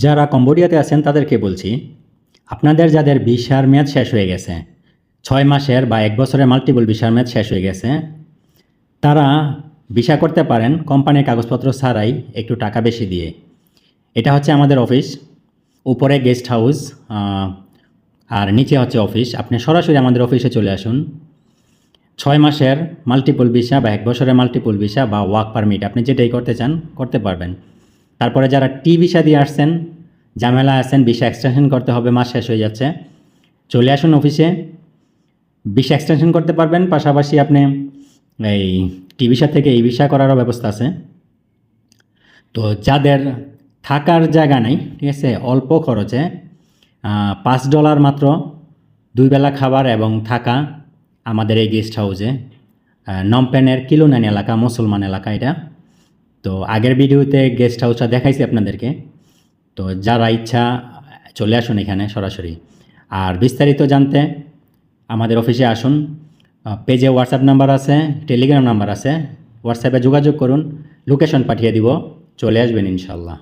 যারা কম্বোডিয়াতে আছেন তাদেরকে বলছি, আপনাদের যাদের ভিসার মেয়াদ শেষ হয়ে গেছে, 6 মাসের বা 1 বছরের মাল্টিপল ভিসার মেয়াদ শেষ হয়ে গেছে, তারা ভিসা করতে পারেন কোম্পানির কাগজপত্র ছাড়াই একটু টাকা বেশি দিয়ে। এটা হচ্ছে আমাদের অফিস, উপরে গেস্ট হাউস আর নিচে হচ্ছে অফিস। আপনি সরাসরি আমাদের অফিসে চলে আসুন। 6 মাসের মাল্টিপল ভিসা বা 1 বছরের মাল্টিপল ভিসা বা ওয়ার্ক পারমিট আপনি যেটাই করতে চান করতে পারবেন। তারপরে যারা টি ভিসা দিয়ে আসছেন, ঝামেলা আছেন, ভিসা এক্সটেনশন করতে হবে, মাস শেষ হয়ে যাচ্ছে, চলে আসুন অফিসে, ভিসা এক্সটেনশন করতে পারবেন। পাশাপাশি আপনি এই টি ভিসা থেকে এই ভিসা করারও ব্যবস্থা আছে। তো যাদের থাকার জায়গা নেই, ঠিক আছে, অল্প খরচে $5 মাত্র 2 বেলা খাবার এবং থাকা আমাদের এই গেস্ট হাউসে, নমপেনের কিলোনাইন এলাকা, মুসলমান এলাকা এটা। তো আগের ভিডিওতে গেস্ট হাউসটা দেখাইছি আপনাদেরকে। তো যারা ইচ্ছা চলে আসুন এখানে সরাসরি। আর বিস্তারিত জানতে আমাদের অফিসে আসুন। পেজে হোয়াটসঅ্যাপ নাম্বার আছে, টেলিগ্রাম নাম্বার আছে, হোয়াটসঅ্যাপে যোগাযোগ করুন, লোকেশন পাঠিয়ে দিব, চলে আসবেন ইনশাল্লাহ।